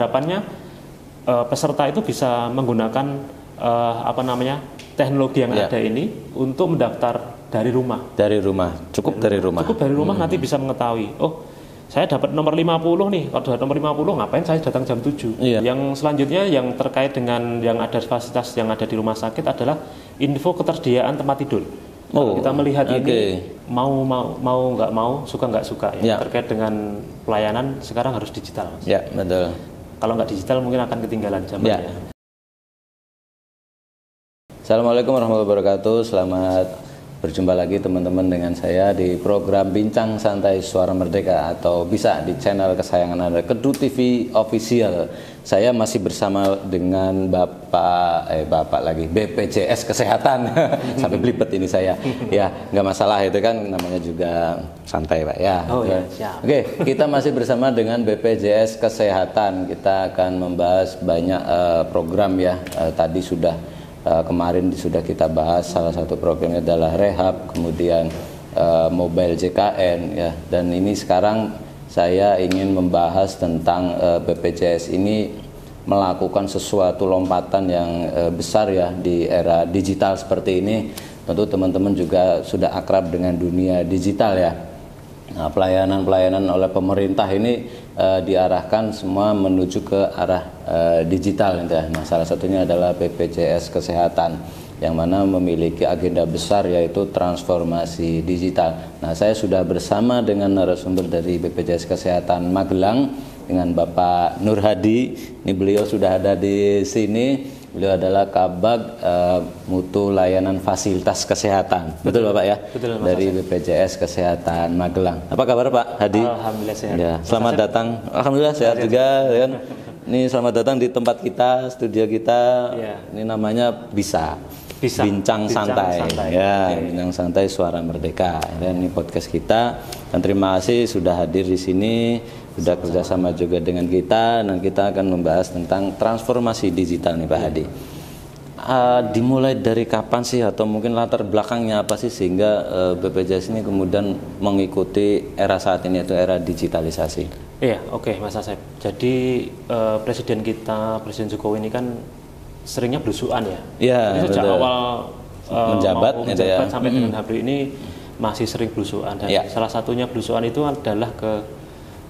Harapannya peserta itu bisa menggunakan teknologi yang ada ini untuk mendaftar dari rumah. Dari rumah, cukup dari rumah. Cukup dari rumah nanti bisa mengetahui, oh saya dapat nomor 50 nih, kalau dapat nomor 50 ngapain saya datang jam 7. Yang selanjutnya yang terkait dengan yang ada fasilitas yang ada di rumah sakit adalah info ketersediaan tempat tidur. Kita melihat ini mau nggak mau, suka nggak suka ya. Terkait dengan pelayanan sekarang harus digital, Mas. Ya, betul. Kalau nggak digital mungkin akan ketinggalan zamannya. Assalamualaikum warahmatullahi wabarakatuh. Selamat berjumpa lagi teman-teman dengan saya di program Bincang Santai Suara Merdeka, atau bisa di channel kesayangan Anda, Kedu TV Official. Saya masih bersama dengan Bapak lagi, BPJS Kesehatan. Sampai belibet ini saya. Ya, nggak masalah, itu kan namanya juga santai, Pak ya. Siap. Oke, kita masih bersama dengan BPJS Kesehatan. Kita akan membahas banyak program ya. Tadi kemarin sudah kita bahas, salah satu programnya adalah rehab, kemudian mobile JKN ya. Dan ini sekarang saya ingin membahas tentang BPJS ini melakukan sesuatu lompatan yang besar ya di era digital seperti ini. Tentu teman-teman juga sudah akrab dengan dunia digital ya. Nah, pelayanan oleh pemerintah ini diarahkan semua menuju ke arah digital. Nah, salah satunya adalah BPJS Kesehatan, yang mana memiliki agenda besar yaitu transformasi digital. Nah, saya sudah bersama dengan narasumber dari BPJS Kesehatan Magelang, dengan Bapak Nur Hadi. Ini beliau sudah ada di sini. Beliau adalah Kabag Mutu Layanan Fasilitas Kesehatan. Betul Bapak ya? Betul, Mas. Dari BPJS Kesehatan Magelang. Apa kabar Pak Hadi? Alhamdulillah sehat. Ya, selamat datang. Alhamdulillah sehat juga kan. Ini selamat datang di tempat kita, studio kita. Ini namanya Bincang Santai. Ya, Bincang Santai Suara Merdeka. Dan ini podcast kita. Dan terima kasih sudah hadir di sini, sudah kerjasama juga dengan kita, dan kita akan membahas tentang transformasi digital nih Pak Hadi. Dimulai dari kapan sih, atau mungkin latar belakangnya apa sih sehingga BPJS ini kemudian mengikuti era saat ini, yaitu era digitalisasi? Iya, oke, Mas Asep. Jadi Presiden Jokowi ini kan seringnya belusuan ya. Jadi sejak awal menjabat sampai dengan hari ini masih sering belusuan, dan salah satunya belusuan itu adalah ke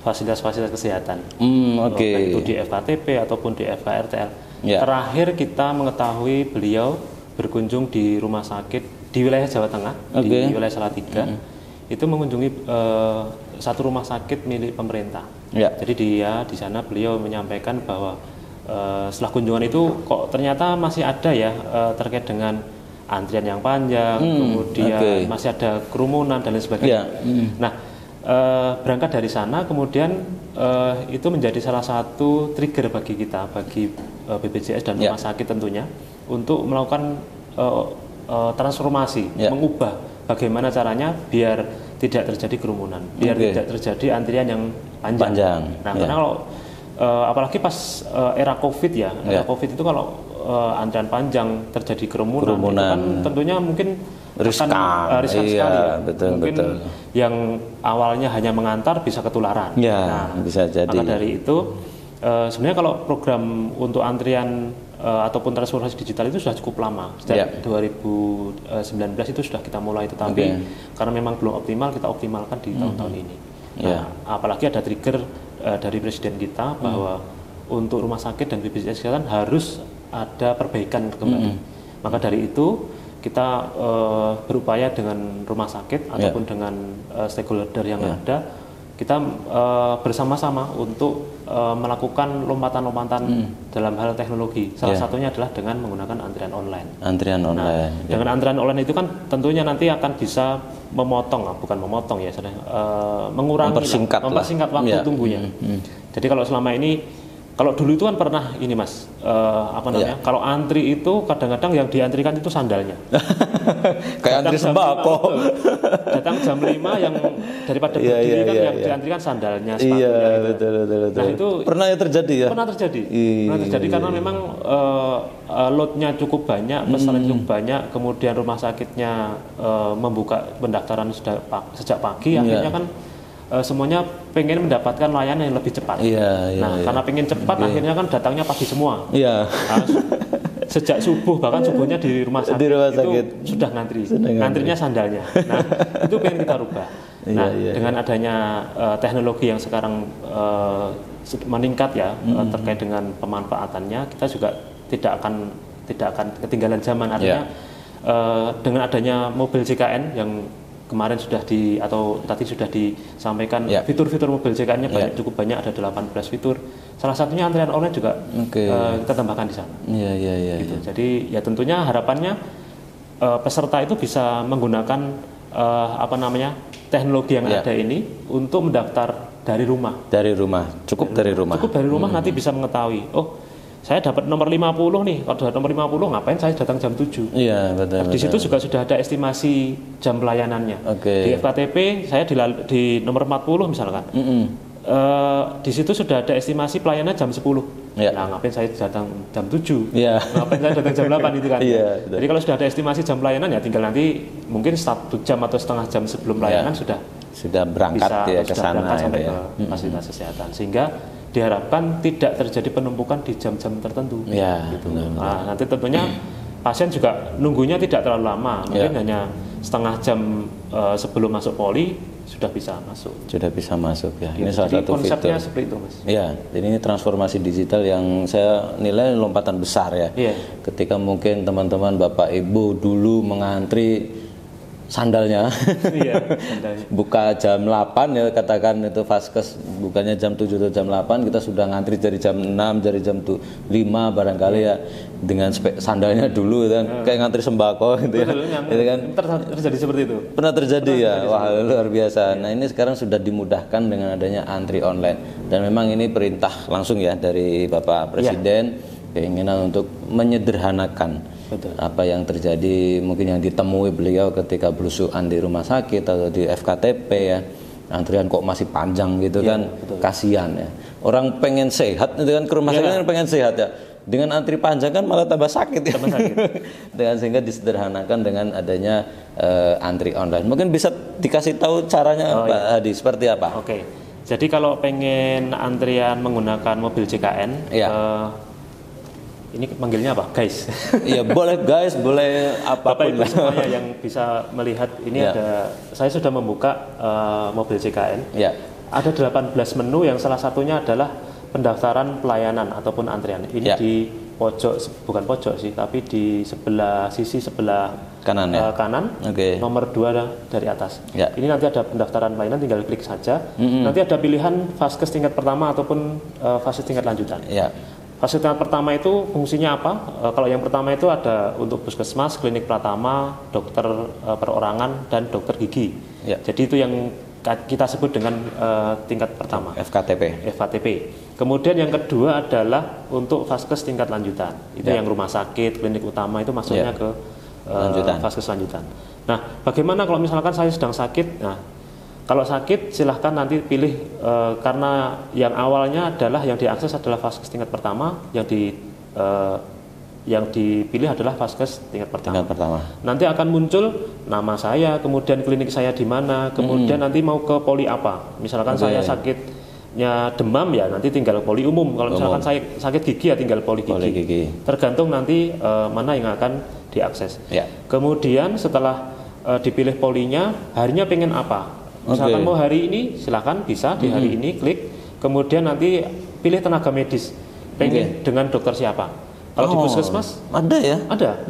fasilitas-fasilitas kesehatan. Baik itu di FKTP ataupun di FKRTL. Terakhir kita mengetahui beliau berkunjung di rumah sakit di wilayah Jawa Tengah, di wilayah Salatiga. Itu mengunjungi satu rumah sakit milik pemerintah. Jadi di sana beliau menyampaikan bahwa setelah kunjungan itu kok ternyata masih ada ya terkait dengan antrian yang panjang, kemudian masih ada kerumunan dan lain sebagainya. Nah, berangkat dari sana kemudian itu menjadi salah satu trigger bagi kita, bagi BPJS dan rumah sakit tentunya, untuk melakukan transformasi, mengubah bagaimana caranya biar tidak terjadi kerumunan, biar tidak terjadi antrian yang panjang. Nah, karena kalau apalagi pas era COVID ya, era COVID itu kalau antrian panjang terjadi kerumunan itu kan tentunya mungkin riskan sekali ya. Mungkin yang awalnya hanya mengantar bisa ketularan. Bisa jadi. Maka dari itu sebenarnya kalau program untuk antrian ataupun transformasi digital itu sudah cukup lama. Sejak 2019 itu sudah kita mulai, tetapi karena memang belum optimal, kita optimalkan di tahun-tahun ini. Nah, apalagi ada trigger dari Presiden kita bahwa untuk rumah sakit dan BPJS Kesehatan harus ada perbaikan kembali. Maka dari itu kita berupaya dengan rumah sakit ataupun dengan stakeholder yang ada, kita bersama-sama untuk melakukan lompatan-lompatan dalam hal teknologi. Salah satunya adalah dengan menggunakan antrian online. Dengan antrian online itu kan tentunya nanti akan bisa mengurangi, mempersingkat waktu tunggunya. Jadi kalau selama ini, kalau dulu itu kan pernah ini Mas, kalau antri itu kadang-kadang yang diantrikan itu sandalnya. Kayak antri sembako. Datang jam 5 yang daripada berdiri kan yang diantrikan sandalnya, sepatunya. Betul. Nah, itu pernah terjadi ya? Pernah terjadi karena memang loadnya cukup banyak, pesanan cukup banyak, kemudian rumah sakitnya membuka pendaftaran sejak pagi, akhirnya kan semuanya pengen mendapatkan layanan yang lebih cepat. Karena pengen cepat, akhirnya kan datangnya pagi semua. Nah, sejak subuh, bahkan subuhnya di rumah sakit, itu sudah ngantri. Ngantrinya sandalnya. Nah, itu pengen kita rubah. Nah, dengan adanya teknologi yang sekarang meningkat ya, terkait dengan pemanfaatannya, kita juga tidak akan ketinggalan zaman. Artinya dengan adanya mobil JKN yang kemarin tadi sudah disampaikan, fitur-fitur mobil JKN-nya cukup banyak, ada 18 fitur. Salah satunya antrian online juga kita tambahkan di sana. Gitu. Jadi ya tentunya harapannya peserta itu bisa menggunakan teknologi yang ada ini untuk mendaftar dari rumah. Cukup dari rumah nanti bisa mengetahui, saya dapat nomor 50 nih. Kalau dapat nomor 50, ngapain saya datang jam 7? Di situ juga sudah ada estimasi jam pelayanannya. Di FKTP saya di nomor 40 misalkan. Di situ sudah ada estimasi pelayanan jam 10. Nah, ngapain saya datang jam 7? Ngapain saya datang jam 8 itu kan? Jadi kalau sudah ada estimasi jam pelayanan, ya tinggal nanti mungkin 1 jam atau setengah jam sebelum pelayanan sudah berangkat ke sana sampai ke fasilitas kesehatan, sehingga diharapkan tidak terjadi penumpukan di jam-jam tertentu. Gitu. Nah, nanti tentunya pasien juga nunggunya tidak terlalu lama, mungkin hanya setengah jam sebelum masuk poli sudah bisa masuk. Ya. Gitu. Ini salah satu konsepnya fitur. Seperti itu, Mas. Ini transformasi digital yang saya nilai lompatan besar ya. Ketika mungkin teman-teman Bapak Ibu dulu mengantri sandalnya, buka jam 8 ya, katakan itu Vaskes bukannya jam 7 atau jam 8, kita sudah ngantri dari jam 6, dari jam 5 barangkali ya, dengan sandalnya dulu kan, kayak ngantri sembako gitu ya. Itu kan terjadi seperti itu. Pernah terjadi ya. Wah, luar biasa. Nah, ini sekarang sudah dimudahkan dengan adanya antri online, dan memang ini perintah langsung ya dari Bapak Presiden, keinginan untuk menyederhanakan apa yang terjadi, mungkin yang ditemui beliau ketika belusukan di rumah sakit atau di FKTP ya, antrian kok masih panjang gitu kan, kasihan ya. Orang pengen sehat itu kan, ke rumah sakit kan pengen sehat ya, dengan antri panjang kan malah tambah sakit ya. Dengan sehingga disederhanakan dengan adanya antri online. Mungkin bisa dikasih tahu caranya Pak Hadi seperti apa? Jadi kalau pengen antrian menggunakan mobil JKN, ini manggilnya apa, guys? Iya, boleh guys, boleh apapun. Bapak Ibu semuanya yang bisa melihat ini saya sudah membuka mobil JKN. Ada 18 menu yang salah satunya adalah pendaftaran pelayanan ataupun antrian. Ini di pojok, bukan pojok sih, tapi di sisi sebelah kanan nomor 2 dari atas. Ini nanti ada pendaftaran pelayanan, tinggal klik saja. Nanti ada pilihan Vaskes tingkat pertama ataupun Vaskes tingkat lanjutan. Fasilitas pertama itu fungsinya apa? Kalau yang pertama itu ada untuk puskesmas, klinik pratama, dokter perorangan, dan dokter gigi. Jadi itu yang kita sebut dengan tingkat pertama, FKTP. Kemudian yang kedua adalah untuk Vaskes tingkat lanjutan. Itu yang rumah sakit, klinik utama itu masuknya ke Vaskes lanjutan. Nah, bagaimana kalau misalkan saya sedang sakit? Nah, kalau sakit silahkan nanti pilih, karena yang awalnya adalah yang diakses adalah Vaskes tingkat pertama, yang dipilih adalah Vaskes tingkat pertama. Nanti akan muncul nama saya, kemudian klinik saya di mana, kemudian nanti mau ke poli apa. Misalkan saya sakitnya demam ya nanti tinggal poli umum. Kalau misalkan saya sakit gigi ya tinggal poli gigi. Tergantung nanti mana yang akan diakses. Kemudian setelah dipilih polinya, harinya pengen apa? Misalkan mau hari ini, silakan bisa di hari ini klik. Kemudian nanti pilih tenaga medis. Pengen dengan dokter siapa? Kalau di puskesmas ada ya? Ada.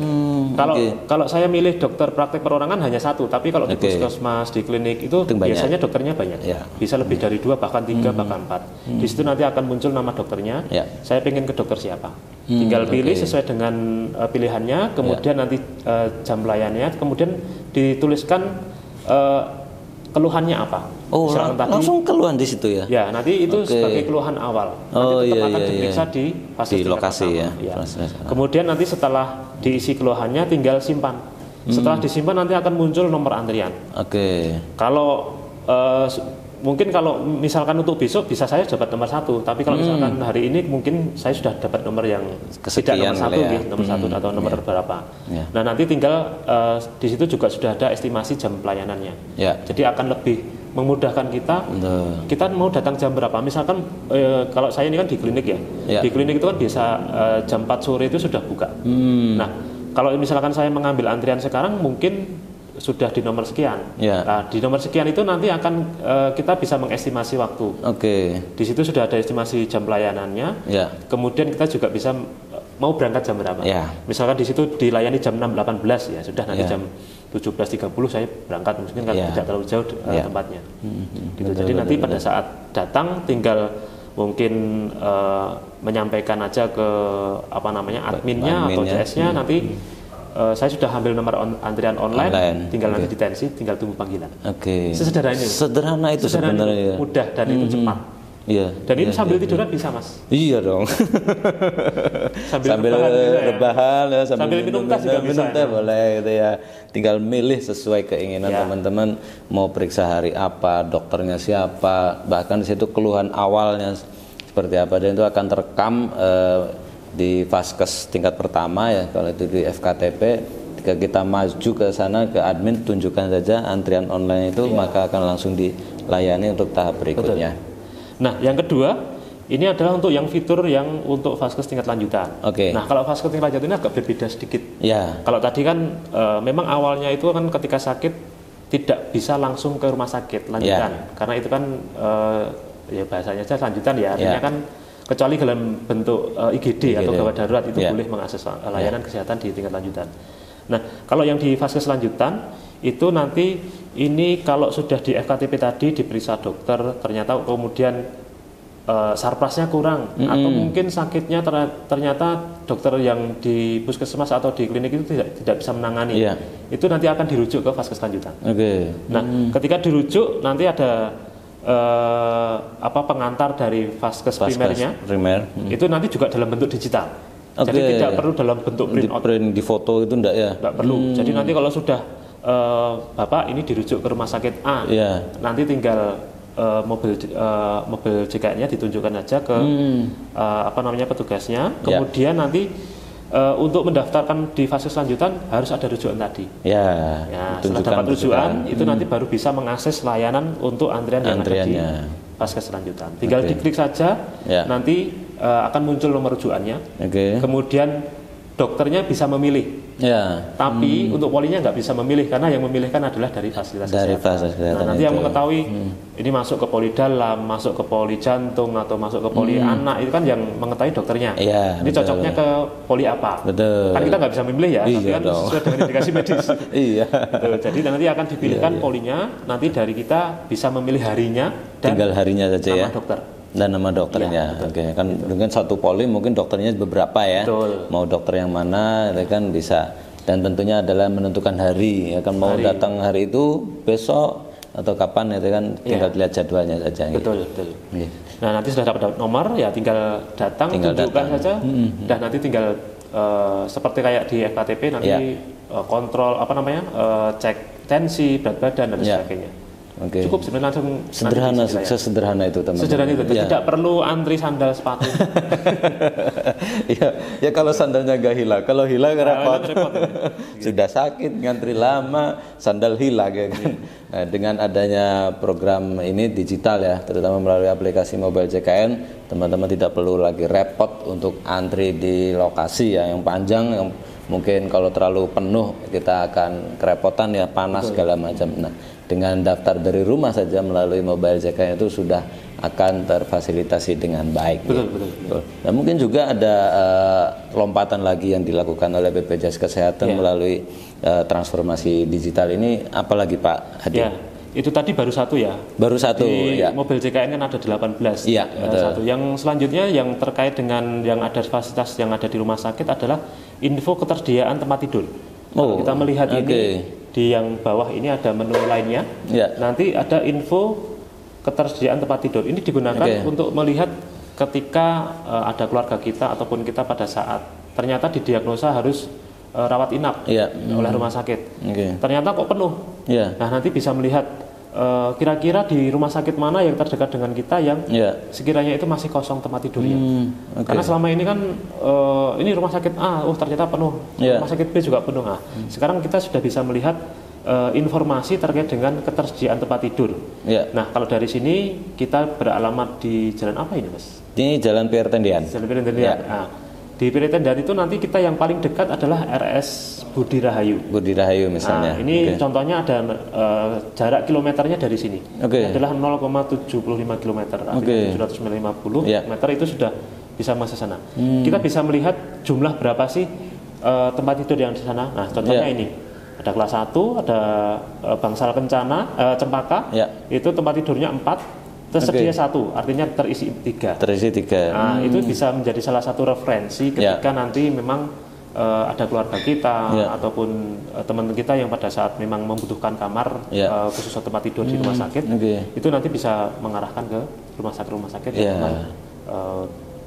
Kalau saya milih dokter praktek perorangan hanya 1, tapi kalau di puskesmas, di klinik itu biasanya dokternya banyak. Bisa lebih dari 2, bahkan 3, bahkan 4. Di situ nanti akan muncul nama dokternya. Saya pengen ke dokter siapa? Tinggal pilih sesuai dengan pilihannya. Kemudian nanti jam pelayanannya. Kemudian dituliskan keluhannya apa? Langsung keluhan di situ ya? Ya, nanti itu sebagai keluhan awal. Nanti tetap akan diperiksa di lokasi ya. Kemudian nanti setelah diisi keluhannya tinggal simpan. Setelah disimpan nanti akan muncul nomor antrian. Kalau mungkin kalau misalkan untuk besok bisa saya dapat nomor 1, tapi kalau misalkan hari ini mungkin saya sudah dapat nomor yang kesekian, tidak nomor 1 atau nomor berapa. Nah, nanti tinggal di situ juga sudah ada estimasi jam pelayanannya. Jadi akan lebih memudahkan kita. Kita mau datang jam berapa? Misalkan kalau saya ini kan di klinik ya. Di klinik itu kan biasa jam 4 sore itu sudah buka. Nah, kalau misalkan saya mengambil antrian sekarang mungkin sudah di nomor sekian. Nah, di nomor sekian itu nanti akan kita bisa mengestimasi waktu. Di situ sudah ada estimasi jam pelayanannya. Kemudian kita juga bisa mau berangkat jam berapa. Misalkan di situ dilayani jam 6.18 ya, sudah nanti jam 17.30 saya berangkat, mungkin kan tidak terlalu jauh tempatnya. Gitu. Jadi nanti pada saat datang tinggal mungkin menyampaikan aja ke adminnya atau CS-nya, nanti saya sudah ambil nomor antrian online, tinggal nanti ditensi, tinggal tunggu panggilan. Sederhana itu sebenarnya. Mudah dan itu cepat. Dan ini sambil tiduran bisa, Mas. Iya dong. sambil rebahan ya, sambil minum teh juga bisa. Minum teh boleh gitu ya. Tinggal milih sesuai keinginan teman-teman, mau periksa hari apa, dokternya siapa, bahkan di situ keluhan awalnya seperti apa, dan itu akan terekam di Vaskes tingkat pertama ya, kalau itu di FKTP. Ketika kita maju ke sana ke admin, tunjukkan saja antrian online itu, maka akan langsung dilayani untuk tahap berikutnya. Betul. Nah, yang kedua, ini adalah untuk yang fitur yang untuk Vaskes tingkat lanjutan. Nah, kalau Vaskes tingkat lanjutan ini agak berbeda sedikit. Kalau tadi kan memang awalnya itu kan ketika sakit tidak bisa langsung ke rumah sakit lanjutan, karena itu kan ya bahasanya saja lanjutan ya, artinya kan kecuali dalam bentuk IGD atau gawat darurat itu boleh mengakses layanan kesehatan di tingkat lanjutan. Nah, kalau yang di Vaskes lanjutan itu nanti ini kalau sudah di FKTP tadi diperiksa dokter, ternyata kemudian sarprasnya kurang, atau mungkin sakitnya ternyata dokter yang di puskesmas atau di klinik itu tidak bisa menangani, itu nanti akan dirujuk ke Vaskes lanjutan. Nah, ketika dirujuk nanti ada pengantar dari Vaskes primernya, itu nanti juga dalam bentuk digital. Jadi tidak perlu dalam bentuk print di foto itu enggak ya? Enggak perlu. Jadi nanti kalau sudah Bapak ini dirujuk ke rumah sakit A, nanti tinggal mobil JKN-nya ditunjukkan aja ke petugasnya. Kemudian nanti untuk mendaftarkan di fase lanjutan harus ada rujukan tadi. Setelah dapat rujukan itu nanti baru bisa mengakses layanan untuk antrian yang ada di Vaskes lanjutan. Tinggal diklik saja, nanti akan muncul nomor rujukannya. Kemudian dokternya bisa memilih. Tapi untuk polinya nggak bisa memilih, karena yang memilihkan adalah dari fasilitas kesehatan. Nanti yang mengetahui ini masuk ke poli dalam, masuk ke poli jantung, atau masuk ke poli anak, itu kan yang mengetahui dokternya. Ini cocoknya ke poli apa? Kan kita nggak bisa memilih ya, tapi kan sesuai dengan indikasi medis. Jadi nanti akan dipilihkan polinya, nanti dari kita bisa memilih harinya dan tinggal harinya saja nama ya. Dokter. Dan nama dokternya, kan dengan satu poli mungkin dokternya beberapa ya, mau dokter yang mana, itu kan bisa. Dan tentunya adalah menentukan hari, ya kan, mau datang hari itu, besok atau kapan, itu kan tinggal lihat jadwalnya saja. Betul. Nah, nanti sudah dapat nomor, ya tinggal datang, tunjukkan saja, dan nanti tinggal seperti kayak di FKTP nanti kontrol cek tensi, berat badan dan sebagainya. Cukup sebenarnya langsung sederhana itu teman-teman. Sederhana itu, tidak perlu antri sandal sepatu. ya kalau sandalnya nggak hilang, kalau hilang repot. Sudah sakit ngantri lama, sandal hilang ya kan. Nah, dengan adanya program ini digital ya, terutama melalui aplikasi mobile JKN, teman-teman tidak perlu lagi repot untuk antri di lokasi yang panjang, yang mungkin kalau terlalu penuh kita akan kerepotan ya, panas segala macam. Nah, dengan daftar dari rumah saja melalui mobile JKN itu sudah akan terfasilitasi dengan baik. Betul. Nah, mungkin juga ada lompatan lagi yang dilakukan oleh BPJS Kesehatan melalui transformasi digital ini, apalagi Pak Hadi? Itu tadi baru satu ya. Baru satu. Di mobil JKN kan ada 18. Satu. Yang selanjutnya yang terkait dengan yang ada fasilitas yang ada di rumah sakit adalah info ketersediaan tempat tidur. Kalau kita melihat ini di yang bawah ini ada menu lainnya. Nanti ada info ketersediaan tempat tidur. Ini digunakan untuk melihat ketika ada keluarga kita ataupun kita pada saat ternyata didiagnosa harus rawat inap oleh rumah sakit. Ternyata kok penuh. Nah, nanti bisa melihat kira-kira di rumah sakit mana yang terdekat dengan kita yang sekiranya itu masih kosong tempat tidurnya. Karena selama ini kan ini rumah sakit A, ternyata penuh. Rumah sakit B juga penuh. Sekarang kita sudah bisa melihat informasi terkait dengan ketersediaan tempat tidur. Ya. Nah, kalau dari sini kita beralamat di jalan apa ini, Mas? Ini Jalan PR Tendian. Jalan PR Tendian. Ya. Nah, di PR Tendian itu nanti kita yang paling dekat adalah RS Budi Rahayu. Budi Rahayu misalnya. Nah, ini contohnya ada jarak kilometernya dari sini. Adalah 0,75 km. Artinya 750 meter itu sudah bisa masuk sana. Kita bisa melihat jumlah berapa sih tempat tidur yang di sana. Nah, contohnya ini. Ada kelas 1, ada Bangsal Kencana, Cempaka, itu tempat tidurnya 4, tersedia 1, artinya terisi 3. Terisi 3. Nah, itu bisa menjadi salah satu referensi ketika nanti memang ada keluarga kita ataupun teman kita yang pada saat memang membutuhkan kamar khusus tempat tidur di rumah sakit, itu nanti bisa mengarahkan ke rumah sakit yang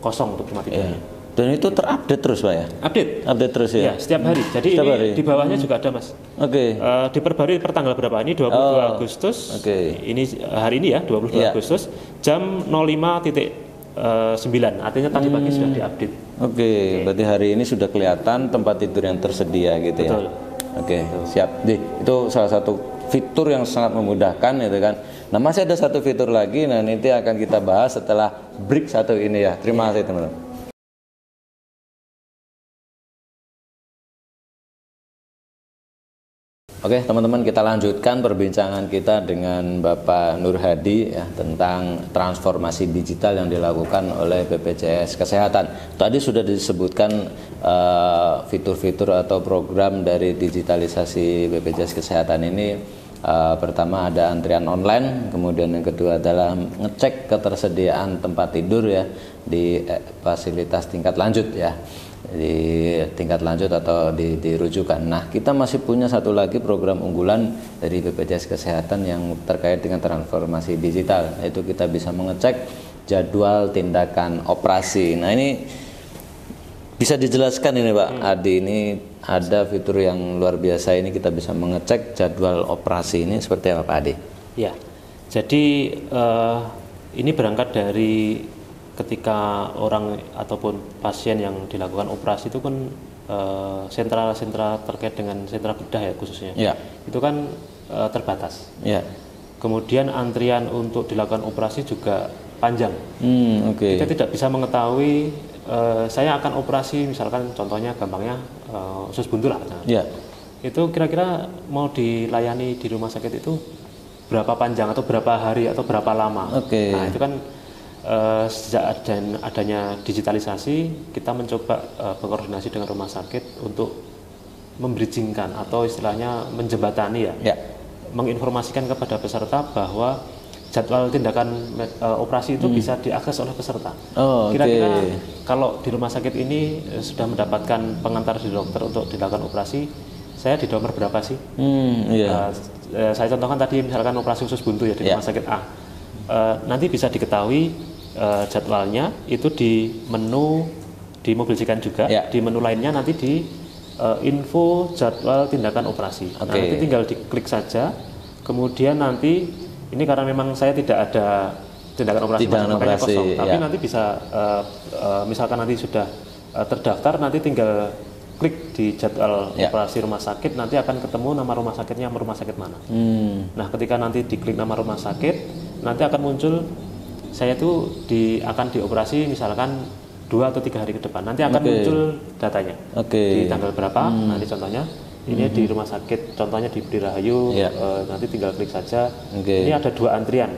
kosong untuk tempat tidurnya. Dan itu terupdate terus, Pak ya? Update terus ya? Ya, setiap hari. Jadi setiap hari. Di bawahnya juga ada, Mas. Diperbarui per tanggal berapa? Ini 22 Agustus. Ini hari ini ya, 22 Agustus jam 05.9. Artinya tadi pagi sudah diupdate. Berarti hari ini sudah kelihatan tempat tidur yang tersedia gitu. Betul. ya. Siap. Itu salah satu fitur yang sangat memudahkan gitu kan. Nah, masih ada satu fitur lagi, nah nanti akan kita bahas setelah break satu ini ya. Terima kasih teman-teman. Oke teman-teman, kita lanjutkan perbincangan kita dengan Bapak Nur Hadi ya, tentang transformasi digital yang dilakukan oleh BPJS Kesehatan. Tadi sudah disebutkan fitur-fitur atau program dari digitalisasi BPJS Kesehatan ini. Pertama ada antrian online, kemudian yang kedua adalah ngecek ketersediaan tempat tidur ya di fasilitas tingkat lanjut ya. Di tingkat lanjut atau di rujukan. Nah, kita masih punya satu lagi program unggulan dari BPJS Kesehatan yang terkait dengan transformasi digital. Itu kita bisa mengecek jadwal tindakan operasi. Nah, ini bisa dijelaskan ini Pak Adi, ini ada fitur yang luar biasa ini, kita bisa mengecek jadwal operasi ini seperti apa Pak Adi? Ya, jadi ini berangkat dari ketika orang ataupun pasien yang dilakukan operasi itu kan sentra terkait dengan sentra bedah ya khususnya, itu kan terbatas. Kemudian antrian untuk dilakukan operasi juga panjang. Kita tidak bisa mengetahui saya akan operasi, misalkan contohnya gampangnya usus buntu lah. Itu kira-kira mau dilayani di rumah sakit itu berapa panjang atau berapa hari atau berapa lama. Nah, itu kan sejak adanya digitalisasi, kita mencoba berkoordinasi dengan rumah sakit untuk membridgingkan atau istilahnya menjembatani menginformasikan kepada peserta bahwa jadwal tindakan operasi itu bisa diakses oleh peserta. Kira-kira kalau di rumah sakit ini sudah mendapatkan pengantar di dokter untuk dilakukan operasi, saya di nomor berapa sih? Saya contohkan tadi misalkan operasi usus buntu ya di rumah sakit A. Nanti bisa diketahui jadwalnya itu di menu dimobilisikan juga, di menu lainnya nanti di info jadwal tindakan operasi. Nah, nanti tinggal diklik saja, kemudian nanti ini karena memang saya tidak ada tindakan operasi, makanya kosong, tapi nanti bisa misalkan nanti sudah terdaftar, nanti tinggal klik di jadwal operasi rumah sakit, nanti akan ketemu nama rumah sakitnya, rumah sakit mana. Nah, ketika nanti diklik nama rumah sakit, nanti akan muncul saya itu akan dioperasi misalkan 2 atau 3 hari ke depan. Nanti akan muncul datanya. Di tanggal berapa? Nanti contohnya ini di rumah sakit, contohnya di Budi Rahayu, nanti tinggal klik saja. Ini ada 2 antrian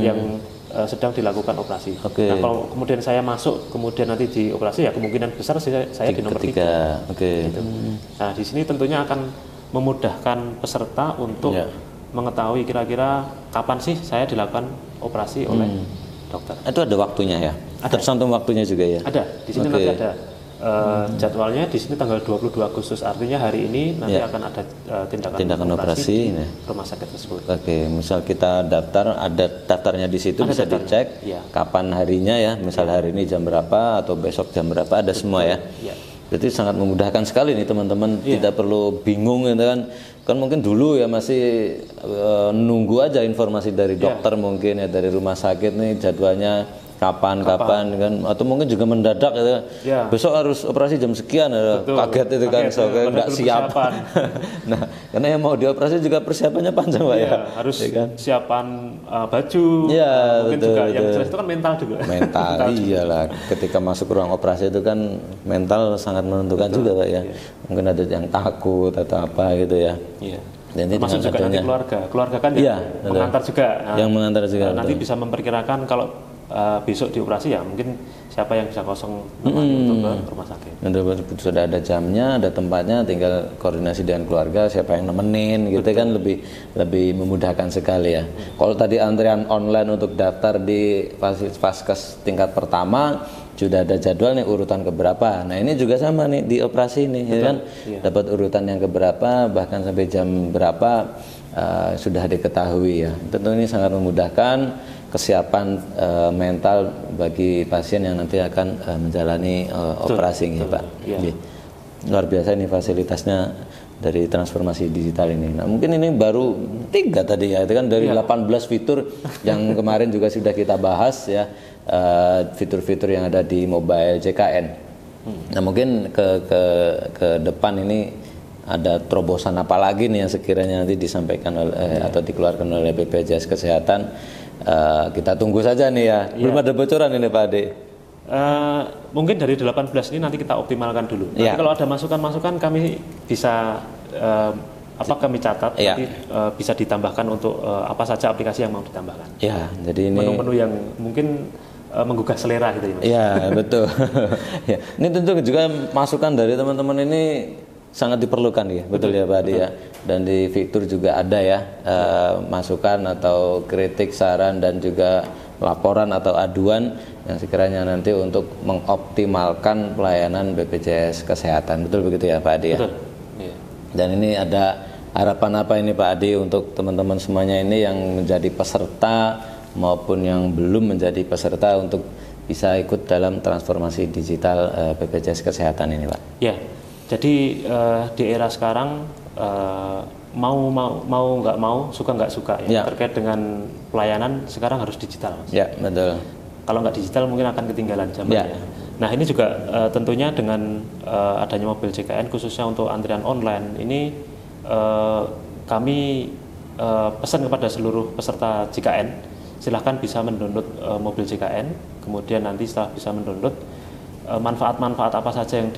yang sedang dilakukan operasi. Nah, kalau kemudian saya masuk, kemudian nanti dioperasi, ya kemungkinan besar saya di nomor 3. Gitu. Nah, di sini tentunya akan memudahkan peserta untuk mengetahui kira-kira kapan sih saya dilakukan operasi oleh dokter. Itu ada waktunya ya? Tersantum waktunya juga ya? Ada, di sini nanti ada jadwalnya, di sini tanggal 22 Agustus, artinya hari ini nanti akan ada tindakan operasi di rumah sakit tersebut. Misal kita daftar, ada daftarnya di situ, ada bisa dicek kapan harinya ya, misal hari ini jam berapa atau besok jam berapa, ada semua ya. Berarti sangat memudahkan sekali nih teman-teman, tidak perlu bingung gitu kan mungkin dulu ya masih nunggu aja informasi dari dokter mungkin ya, dari rumah sakit nih jadwalnya kapan kan, atau mungkin juga mendadak gitu. Ya. Besok harus operasi jam sekian, kaget itu kan, nggak siap. Nah, karena yang mau dioperasi juga persiapannya panjang Pak ya. Harus ya kan? Siapan baju, mungkin betul, juga yang jelas itu kan mental juga. Mental, iyalah. Ketika masuk ruang operasi itu kan mental sangat menentukan juga Pak ya. Mungkin ada yang takut atau apa gitu ya. Iya. Dan termasuk juga nanti keluarga kan mengantar juga. Yang mengantar juga. Nanti bisa memperkirakan kalau besok dioperasi ya mungkin siapa yang bisa kosong untuk ke rumah sakit. Sudah ada jamnya, ada tempatnya, tinggal koordinasi dengan keluarga siapa yang nemenin gitu. Kan lebih memudahkan sekali ya. Kalau tadi antrian online untuk daftar di Vaskes tingkat pertama sudah ada jadwal nih urutan keberapa. Nah ini juga sama nih di operasi nih ya kan, dapat urutan yang keberapa bahkan sampai jam berapa sudah diketahui ya. Tentu ini sangat memudahkan kesiapan mental bagi pasien yang nanti akan menjalani operasi ini Pak. Luar biasa ini fasilitasnya dari transformasi digital ini. Nah mungkin ini baru 3 tadi ya, itu kan dari 18 fitur yang kemarin juga sudah kita bahas ya, fitur-fitur yang ada di mobile JKN. Nah mungkin ke depan ini ada terobosan apa lagi nih yang sekiranya nanti disampaikan oleh atau dikeluarkan oleh BPJS Kesehatan. Kita tunggu saja nih ya. Belum ada bocoran ini Pak Ade. Mungkin dari 18 ini nanti kita optimalkan dulu. Nanti kalau ada masukan-masukan kami bisa kami catat nanti bisa ditambahkan untuk apa saja aplikasi yang mau ditambahkan. Ya, jadi ini menu-menu yang mungkin menggugah selera gitu ya Mas. Iya, betul. Ya, ini tentu juga masukan dari teman-teman ini sangat diperlukan ya, betul ya Pak Ade ya. Dan di fitur juga ada ya masukan atau kritik, saran dan juga laporan atau aduan yang sekiranya nanti untuk mengoptimalkan pelayanan BPJS Kesehatan. Betul begitu ya Pak Ade ya? Betul. Ya. Dan ini ada harapan apa ini Pak Ade untuk teman-teman semuanya ini yang menjadi peserta maupun yang belum menjadi peserta untuk bisa ikut dalam transformasi digital BPJS Kesehatan ini Pak? Ya. Jadi di era sekarang mau nggak mau, suka nggak suka ya, terkait dengan pelayanan sekarang harus digital Mas. Ya betul. Kalau nggak digital mungkin akan ketinggalan zaman ya. Nah ini juga tentunya dengan adanya mobil JKN khususnya untuk antrian online ini kami pesan kepada seluruh peserta JKN silahkan bisa mendownload mobil JKN, kemudian nanti setelah bisa mendownload manfaat-manfaat apa saja yang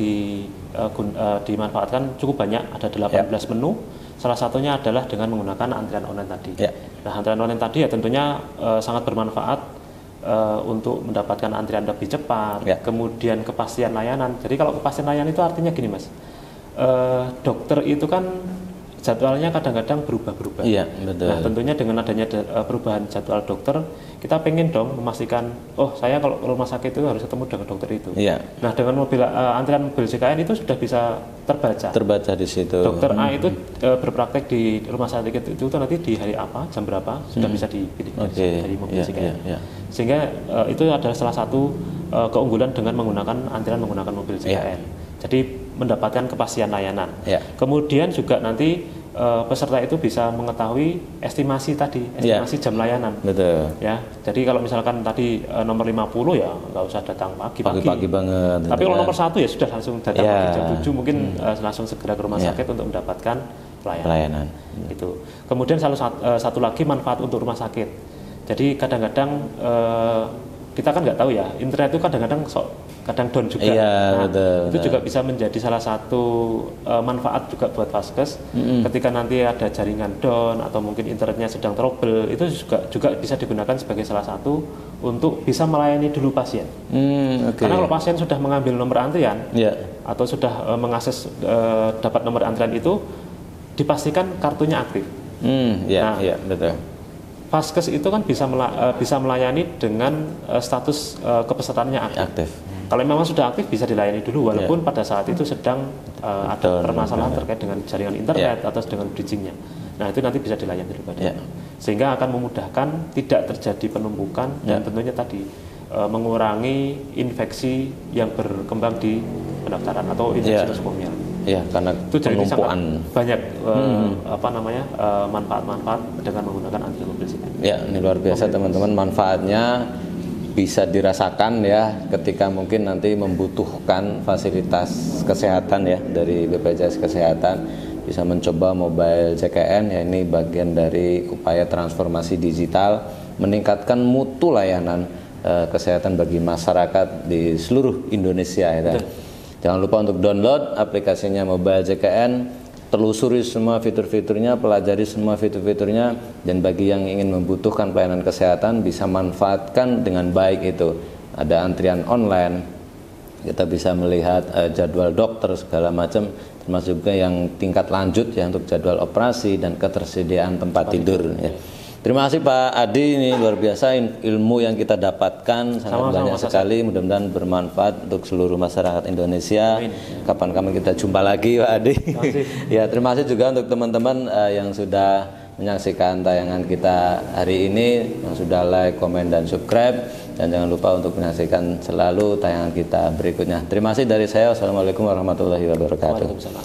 dimanfaatkan cukup banyak, ada 18 menu. Salah satunya adalah dengan menggunakan antrian online tadi. Nah, antrian online tadi ya tentunya sangat bermanfaat untuk mendapatkan antrian lebih cepat, kemudian kepastian layanan. Jadi kalau kepastian layanan itu artinya gini Mas, dokter itu kan jadwalnya kadang-kadang berubah-berubah. Iya, betul. Nah, tentunya dengan adanya perubahan jadwal dokter, kita pengen dong memastikan, oh saya kalau ke rumah sakit itu harus ketemu dengan dokter itu. Iya. Nah, dengan antrian mobil JKN itu sudah bisa terbaca. Terbaca di situ. Dokter A itu berpraktek di rumah sakit itu nanti di hari apa, jam berapa, sudah bisa dipilih dari mobil JKN. Sehingga itu adalah salah satu keunggulan dengan menggunakan mobil JKN. Jadi mendapatkan kepastian layanan. Kemudian juga nanti peserta itu bisa mengetahui estimasi jam layanan. Betul. Ya, jadi kalau misalkan tadi nomor 50 ya nggak usah datang pagi banget. Tapi kalau nomor 1 ya sudah langsung datang pagi jam 7 mungkin langsung segera ke rumah sakit untuk mendapatkan pelayanan. Itu. Kemudian satu lagi manfaat untuk rumah sakit. Jadi kadang-kadang kita kan nggak tahu ya, internet itu kadang-kadang kadang down juga. Itu juga bisa menjadi salah satu manfaat juga buat Vaskes. Ketika nanti ada jaringan down atau mungkin internetnya sedang trouble, itu juga bisa digunakan sebagai salah satu untuk bisa melayani dulu pasien. Karena kalau pasien sudah mengambil nomor antrian atau sudah mengakses dapat nomor antrian itu, dipastikan kartunya aktif. Betul. Vaskes itu kan bisa melayani dengan status kepesertaannya aktif. Kalau memang sudah aktif bisa dilayani dulu walaupun pada saat itu sedang ada permasalahan terkait dengan jaringan internet atau dengan bridgingnya. Nah itu nanti bisa dilayani dulu sehingga akan memudahkan tidak terjadi penumpukan dan tentunya tadi mengurangi infeksi yang berkembang di pendaftaran atau infeksi nosokomial. Karena itu jadi sangat banyak manfaat-manfaat dengan menggunakan antrian mobil JKN. Ini luar biasa teman-teman manfaatnya. bisa dirasakan ya ketika mungkin nanti membutuhkan fasilitas kesehatan ya dari BPJS Kesehatan, bisa mencoba mobile JKN ya. Ini bagian dari upaya transformasi digital, meningkatkan mutu layanan kesehatan bagi masyarakat di seluruh Indonesia ya. Jangan lupa untuk download aplikasinya mobile JKN, telusuri semua fitur-fiturnya, pelajari semua fitur-fiturnya, dan bagi yang ingin membutuhkan pelayanan kesehatan bisa manfaatkan dengan baik itu. Ada antrian online, kita bisa melihat jadwal dokter segala macam, termasuk juga yang tingkat lanjut ya untuk jadwal operasi dan ketersediaan tempat tidur ya. Terima kasih Pak Adi, ini luar biasa ilmu yang kita dapatkan, sangat banyak sekali, mudah-mudahan bermanfaat untuk seluruh masyarakat Indonesia. Kapan-kapan kita jumpa lagi Pak Adi. Ya, terima kasih juga untuk teman-teman yang sudah menyaksikan tayangan kita hari ini, yang sudah like, komen, dan subscribe, dan jangan lupa untuk menyaksikan selalu tayangan kita berikutnya. Terima kasih dari saya. Wassalamualaikum warahmatullahi wabarakatuh.